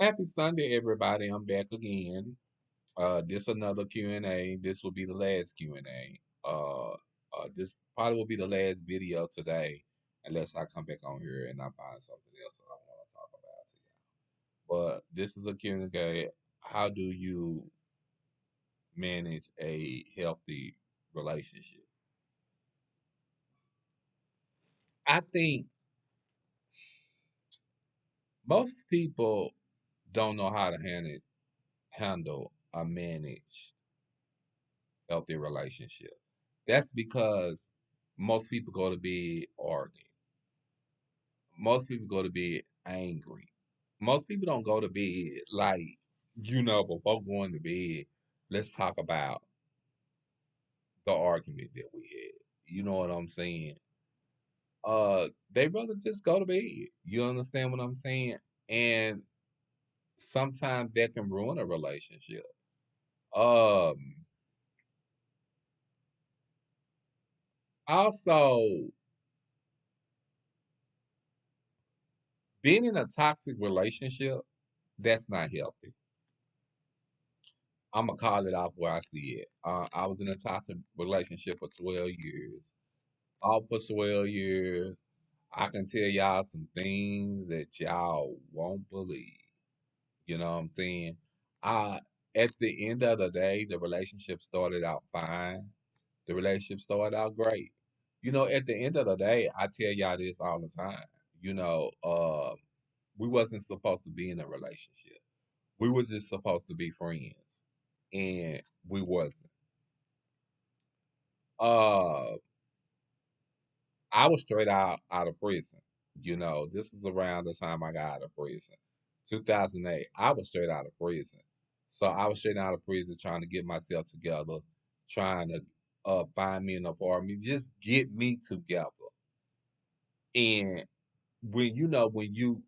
Happy Sunday, everybody. I'm back again. This another Q&A. This will be the last Q&A. This probably will be the last video today, unless I come back on here and I find something else that I want to talk about. But this is a Q&A. How do you manage a healthy relationship? I think most people don't know how to handle or manage healthy relationship. That's because most people go to bed arguing. Most people go to bed angry. Most people don't go to bed like, before going to bed, let's talk about the argument that we had. You know what I'm saying? They rather just go to bed. You understand what I'm saying? And sometimes that can ruin a relationship. Um, Also, being in a toxic relationship, that's not healthy. I'm gonna call it off where I see it. I was in a toxic relationship for 12 years. All for 12 years. I can tell y'all some things that y'all won't believe. You know what I'm saying? Uh, at the end of the day, the relationship started out fine. The relationship started out great. At the end of the day, I tell y'all this all the time. You know, uh, we wasn't supposed to be in a relationship. We were just supposed to be friends, and we wasn't. Uh, I was straight out of prison. This was around the time I got out of prison, 2008. I was straight out of prison, so I was straight out of prison trying to get myself together, trying to find me an apartment, just get me together. And when you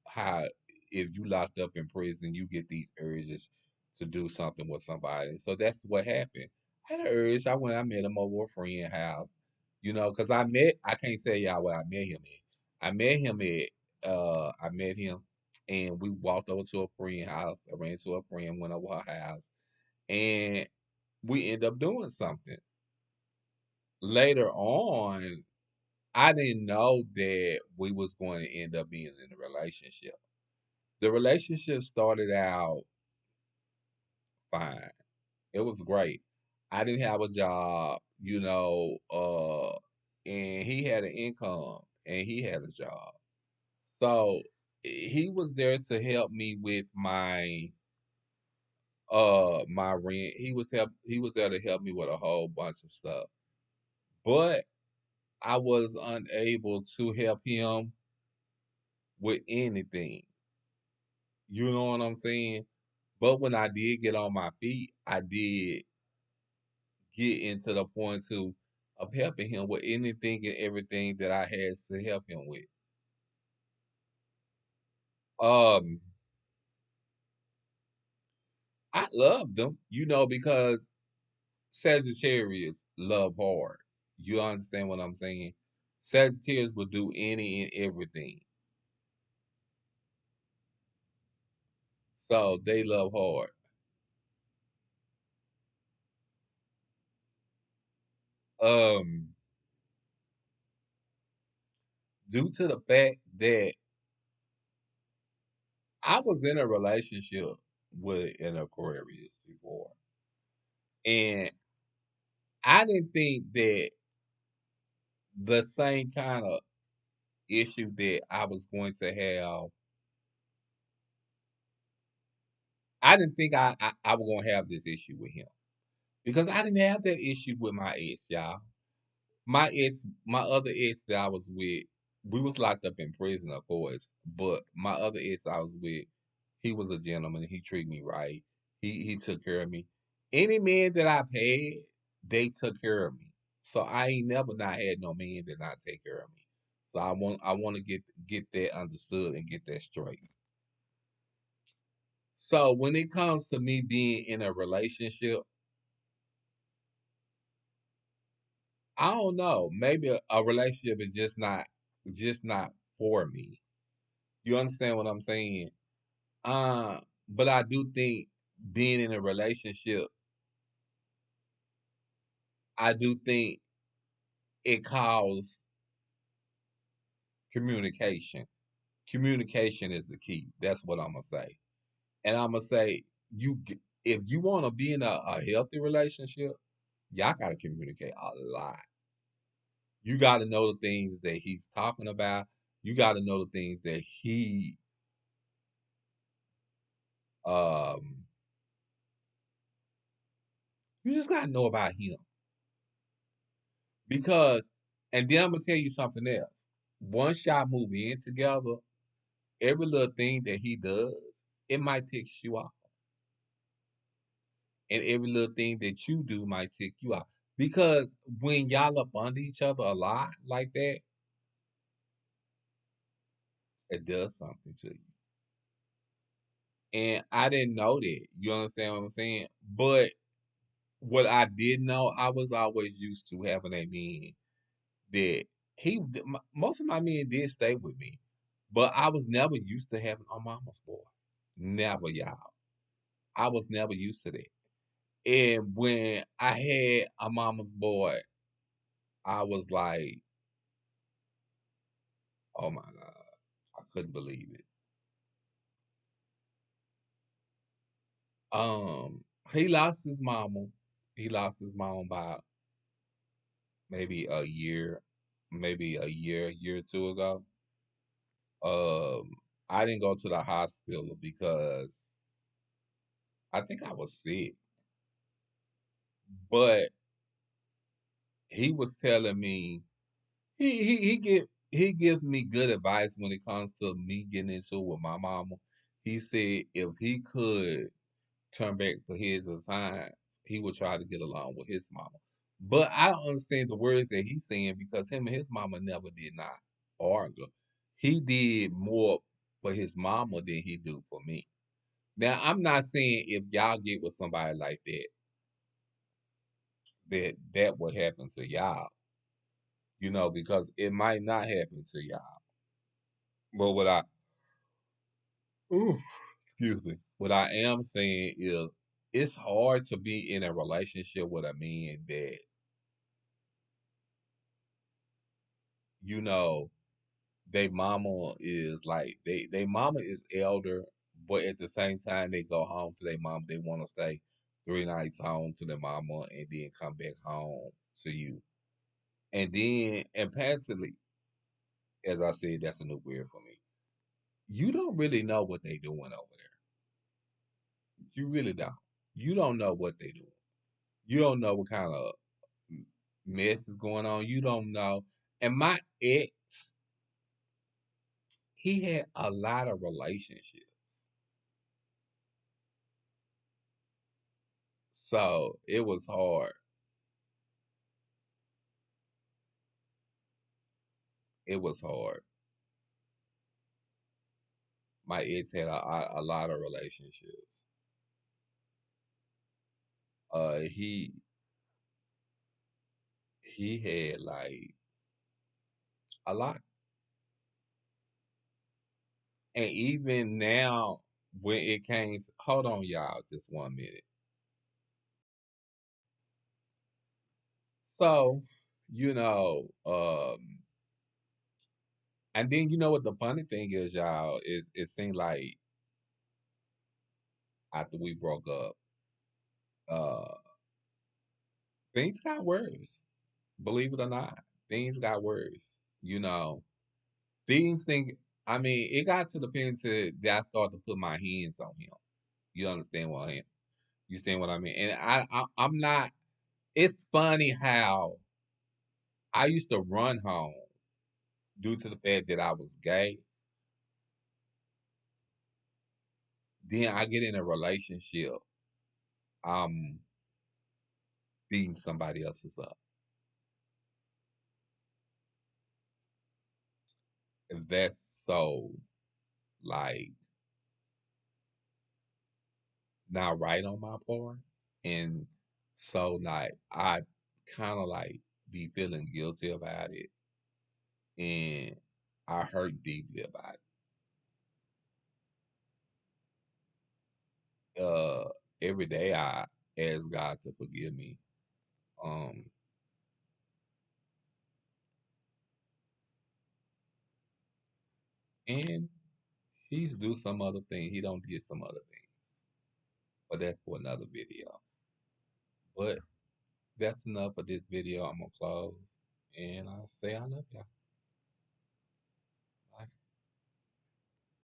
how if you locked up in prison, you get these urges to do something with somebody. So that's what happened. I had an urge. I met him over a friend house, because I can't say y'all where I met him at. I met him and we walked over to a friend house. I ran to a friend, went over her house, and we ended up doing something. Later on, I didn't know that we was going to end up being in a relationship. The relationship started out fine. It was great. I didn't have a job, and he had an income and he had a job. So he was there to help me with my rent. He was there to help me with a whole bunch of stuff. But I was unable to help him with anything. You know what I'm saying? But when I did get on my feet, I did get into the point of helping him with anything and everything that I had to help him with. Um, I loved them, because Sagittarius love hard. You understand what I'm saying? Sagittarius will do any and everything. So they love hard. Um, Due to the fact that I was in a relationship with an Aquarius before, and I didn't think that the same kind of issue that I was going to have, I didn't think I was going to have this issue with him because I didn't have that issue with my ex, y'all. My other ex that I was with, we was locked up in prison, of course, but my other ex I was with, he was a gentleman. He treated me right. He took care of me. Any man that I've had, they took care of me. So I ain't never not had no man that not take care of me. So I want to get that understood and get that straight. So when it comes to me being in a relationship, I don't know. Maybe a relationship is just not for me. You understand what I'm saying? Uh, but I do think being in a relationship, I do think it calls communication. Communication is the key. That's what I'm gonna say. And I'm gonna say if you want to be in a healthy relationship, y'all gotta communicate a lot. You gotta know the things that he's talking about. You gotta know the things that he um you just gotta know about him. Because and then I'm gonna tell you something else. Once y'all move in together, every little thing that he does, it might tick you off. And every little thing that you do might tick you off. Because when y'all up under each other a lot like that, it does something to you. And I didn't know that. You understand what I'm saying? But what I did know, I was always used to having a man that most of my men did stay with me, but I was never used to having a mama's boy. Never, y'all. I was never used to that. And when I had a mama's boy, I was like, oh my God, I couldn't believe it. He lost his mama. He lost his mom by maybe a year or two ago. Um, I didn't go to the hospital because I think I was sick, but he was telling me he gives me good advice when it comes to me getting into it with my mama. He said if he could turn back to his times, he would try to get along with his mama. But I don't understand the words that he's saying because him and his mama never did not argue. He did more for his mama than he do for me. Now I'm not saying if y'all get with somebody like that, that would happen to y'all, because it might not happen to y'all. But ooh, excuse me, what I am saying is it's hard to be in a relationship with a man that you know they mama is like they mama is elder, but at the same time they go home to their mom. They want to stay 3 nights home to their mama and then come back home to you. And then and passively, as I said, that's a new word for me. You don't really know what they doing over there. You really don't. You don't know what they doing. You don't know what kind of mess is going on. You don't know. And my ex, he had a lot of relationships. So it was hard. It was hard. My ex had a lot of relationships. He had like a lot. And even now, when it came, hold on, y'all, just 1 minute. So, you know, and then you know what the funny thing is, y'all, it seemed like after we broke up, uh, things got worse. Believe it or not, things got worse. Things think. I mean, it got to the point that I started to put my hands on him. You understand what I mean? You understand what I mean? And I'm not. It's funny how I used to run home due to the fact that I was gay. Then I get in a relationship, I'm beating somebody else's up. And that's so like not right on my part. And so like I kind of like be feeling guilty about it and I hurt deeply about it. uh every day I ask God to forgive me. Um and he's do some other thing. He don't did some other thing. But that's for another video. But that's enough for this video. I'm gonna close and I'll say I love y'all.